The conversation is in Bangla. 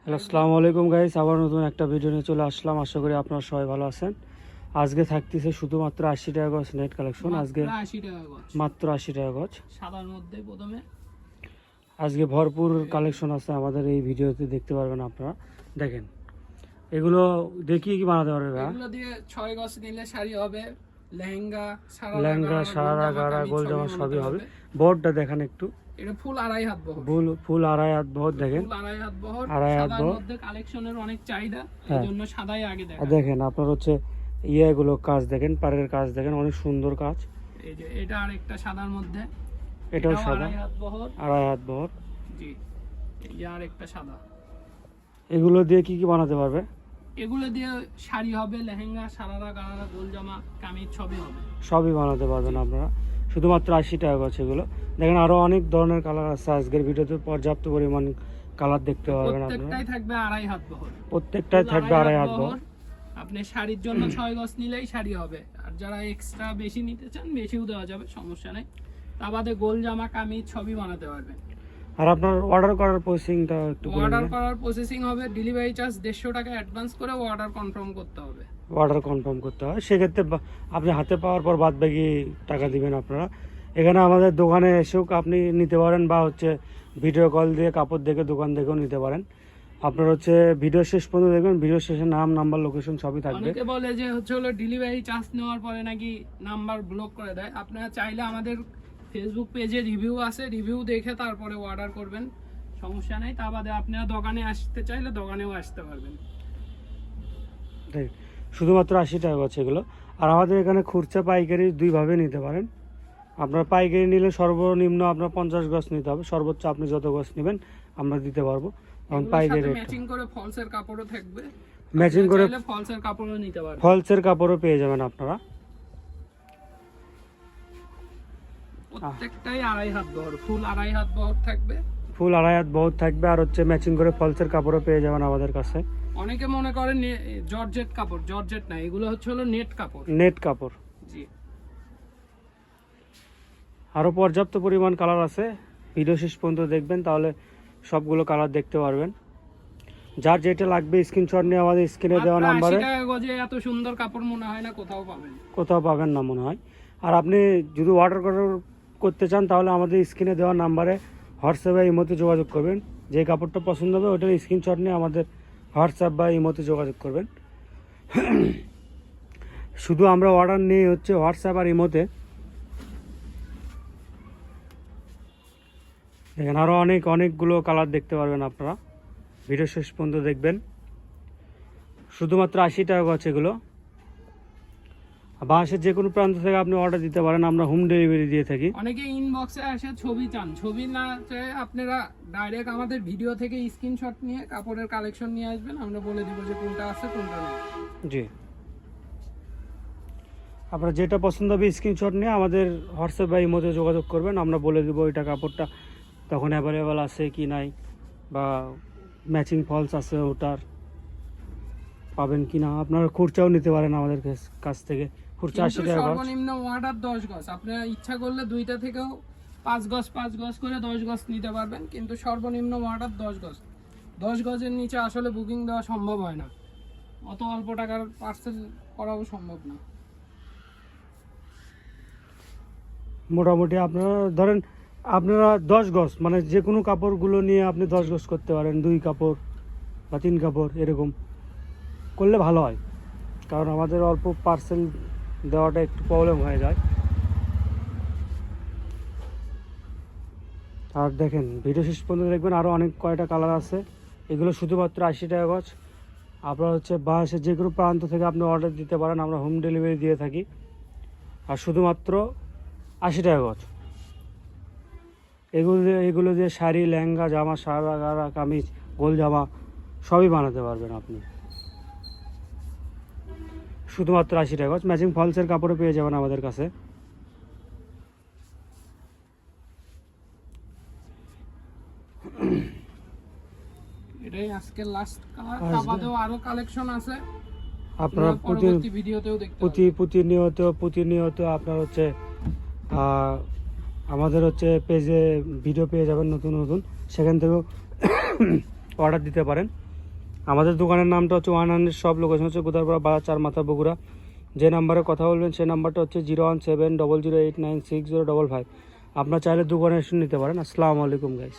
হ্যালো, আসসালামু আলাইকুম গাইস। আবার নতুন একটা ভিডিও নিয়ে চলে আসলাম। আশা করি আপনারা সবাই ভালো আছেন। আজকে থাকতেছে শুধুমাত্র 80 টাকা গজ নেট কালেকশন। আজকে মাত্র 80 টাকা গজ সাদার মধ্যে প্রথমে আজকে ভরপুর কালেকশন আছে আমাদের এই ভিডিওতে, দেখতে পারবেন আপনারা। দেখেন, এগুলো দেখিয়ে কি বানাতে পারবে? এগুলো দিয়ে 6 গজ নিলে শাড়ি হবে, লেহেঙ্গা, লেহেঙ্গা, সারা গারা, গোল জামা সবই হবে। বোর্ডটা দেখেন একটু। এটা ফুল আড়াই হাত বহর, ফুল আড়াই হাত বহর। দেখেন, ফুল আড়াই হাত বহর। আড়াই হাত সাদার বহর মধ্যে কালেকশনের অনেক চাহিদা, হ্যাঁ। এজন্য সাদাই আগে দেখা। আর দেখেন আপনার হচ্ছে এগুলো কাজ দেখেন, পাড়ের কাজ দেখেন, অনেক সুন্দর কাজ। এই যে এটা আরেকটা সাদার মধ্যে, এটাও সাদা, আড়াই হাত বহর। আড়াই হাত বহর। জি, এই যে আরেকটা সাদা। এগুলো দিয়ে কি কি বানাতে পারবে? এগুলো দিয়ে শাড়ি হবে, লেহেঙ্গা, সারারা, গারারা, গোল জামা, কামিজ সবই হবে। সবই বানাতে পারবেন আপনারা, শুধুমাত্র 80 টাকা গজ। এগুলো দেখেন, আরো অনেক ধরনের কালার আছে। আজকের ভিডিওতে পর্যাপ্ত পরিমাণ কালার দেখতে পারবেন আপনারা। প্রত্যেকটাই থাকবে আড়াই হাত বহর, প্রত্যেকটাই থাকবে আড়াই হাত বহর। আপনি শাড়ির জন্য 6 গজ নিলেই শাড়ি হবে। আর যারা এক্সট্রা বেশি নিতে চান বেশিও দেওয়া যাবে, সমস্যা নেই। তা বাদে গোল জামা, কামিজ সবই বানাতে পারবেন। আর আপনার অর্ডার করার প্রসেসিংটা একটু বলে অর্ডার দিন। করার প্রসেসিং হবে, ডেলিভারি চার্জ 150 টাকা অ্যাডভান্স করে অর্ডার কনফার্ম করতে হবে। অর্ডার কনফার্ম করতে হয়, সেক্ষেত্রে আপনি হাতে পাওয়ার পর বাদ বাকি টাকা দিবেন আপনারা। এখানে আমাদের দোকানে এসেও আপনি নিতে পারেন, বা হচ্ছে ভিডিও কল দিয়ে কাপড় দেখে দোকান দেখেও নিতে পারেন। আপনার হচ্ছে ভিডিও শেষ পর্যন্ত দেখবেন, ভিডিও শেষে নাম, নাম্বার, লোকেশন সবই থাকবে। অনেকে বলে যে হলো ডেলিভারি চার্জ নেওয়ার পরে নাকি নাম্বার ব্লক করে দেয়। আপনারা চাইলে আমাদের ফেসবুক পেজে রিভিউ আছে, রিভিউ দেখে তারপরে অর্ডার করবেন, সমস্যা নেই। তা বাদে আপনারা দোকানে আসতে চাইলে দোকানেও আসতে পারবেন। শুধুমাত্র 80 টাকা গজ এগুলো। আর আমাদের এখানে খুচরা পাইকারি দুইভাবে নিতে পারেন। আপনার পাইকারি নিলে সর্বনিম্ন আপনার 50 গজ নিতে হবে, সর্বোচ্চ আপনি যত গজ নেবেন আমরা দিতে পারবো। কারণ পাইকারি ম্যাচিং করে ফলসের কাপড়ও থাকবে, ম্যাচিং করে ফলসের কাপড়ও নিতে পারবেন। ফলসের কাপড়ও পেয়ে যাবেন আপনারা। প্রত্যেকটাই আড়াই হাত বহর, ফুল আড়াই হাত বহর থাকবে। ফুল আড়াই হাত বহুত থাকবে। আর হচ্ছে ম্যাচিং করে ফলসের কাপড়ও পেয়ে যাবেন আমাদের কাছে। অনেকে মনে করেন জর্জেট কাপড়, জর্জেট না, এগুলো হলো নেট কাপড়। নেট কাপড়। জি, আরও পর্যাপ্ত পরিমাণ কালার আছে, ভিডিও শেষ পর্যন্ত দেখবেন, তাহলে সবগুলো কালার দেখতে পারবেন। যার যেটা লাগবে স্ক্রিনশট নিয়ে আমাদের স্ক্রিনে দেওয়া নাম্বারে। 80 টাকা গজে এত সুন্দর কাপড় মনে হয় না কোথাও পাবেন না মনে হয়। আর আপনি যদি অর্ডার করতে চান তাহলে আমাদের স্ক্রিনে দেওয়া নাম্বারে হোয়াটসঅ্যাপে ইমোতে যোগাযোগ করবেন। যে কাপড়টা পছন্দ হবে ওটার স্ক্রিনশট নিয়ে আমাদের হোয়াটসঅ্যাপ বা ইমোতে যোগাযোগ করবেন। শুধু আমরা অর্ডার নিয়ে হচ্ছে হোয়াটসঅ্যাপ আর ইমোতে। দেখেন, আরও অনেকগুলো কালার দেখতে পারবেন আপনারা, ভিডিও শেষ পর্যন্ত দেখবেন। শুধুমাত্র 80 টাকা গজ এগুলো। বাংলাদেশের যে কোনো প্রান্ত থেকে আপনি অর্ডার দিতে পারেন, আমরা হোম ডেলিভারি দিয়ে থাকি। অনেকে ইনবক্সে এসে ছবি চান, ছবি না চাই আপনারা ডাইরেক্ট আমাদের ভিডিও থেকে স্ক্রিনশট নিয়ে কাপড়ের কালেকশন নিয়ে আসবেন, আমরা বলে দিব যে কোনটা আছে কোনটা নেই। জি, আপনার যেটা পছন্দ হবে স্ক্রিনশট নিয়ে আমাদের হোয়াটসঅ্যাপ বা ইমোতে যোগাযোগ করবেন, আমরা বলে দেবো ওইটা কাপড়টা তখন অ্যাভেলেবেল আছে কি নাই, বা ম্যাচিং ফলস আছে ওটার পাবেন কি না। আপনারা খুচরাও নিতে পারেন আমাদের কাছ থেকে। খুচরা 80 টাকা গজ। সর্বনিম্ন অর্ডার 10 গজ, আপনারা ইচ্ছা করলে দুইটা থেকেও 5 গজ করে 10 গজ নিতে পারবেন, কিন্তু সর্বনিম্ন অর্ডার 10 গজ। 10 গজের নিচে আসলে বুকিং দেওয়া সম্ভব হয় না, অত অল্প টাকার পার্সেল করাও সম্ভব না। মোটামুটি আপনারা ধরেন, আপনারা 10 গজ মানে যে কোনো কাপড়গুলো নিয়ে আপনি 10 গজ করতে পারেন, 2 কাপড় বা 3 কাপড় এরকম করলে ভালো হয়। কারণ আমাদের অল্প পার্সেল দেওয়াটা একটু প্রবলেম হয়ে যায়। আর দেখেন, ভিডিও শেষ পর্যন্ত দেখবেন, আরও অনেক কয়টা কালার আছে। এগুলো শুধুমাত্র 80 টাকা গজ। আপনার হচ্ছে বাংলাদেশের যে কোনো প্রান্ত থেকে আপনি অর্ডার দিতে পারেন, আমরা হোম ডেলিভারি দিয়ে থাকি। আর শুধুমাত্র 80 টাকা গজ। এগুলো দিয়ে শাড়ি, লেহেঙ্গা, জামা, সারা গারা, কামিজ, গোল জামা সবই বানাতে পারবেন আপনি, শুধুমাত্র 80 টাকা গজ। ম্যাচিং ফলসের কাপড়ও পেয়ে যাবেন আমাদের কাছে। এটাই আজকের লাস্ট কালার, বাদেও আরো কালেকশন আছে, আপনারা পরবর্তী ভিডিওতেও দেখতে পাবেন। প্রতিনিয়ত আপনার হচ্ছে আমাদের হচ্ছে পেজে ভিডিও পেয়ে যাবেন নতুন নতুন, সেখান থেকেও অর্ডার দিতে পারেন। আমাদের দোকানের নামটা হচ্ছে 100 শপ, লোকেশন হচ্ছে গোদারপাড়া বাজার, 4 মাথা, বগুড়া। যে নাম্বারে কথা বলবেন সেই নাম্বারটা হচ্ছে 01700896055। আপনার চাইলে দোকানে এসে নিতে পারেন। আসসালামু আলাইকুম গাইস।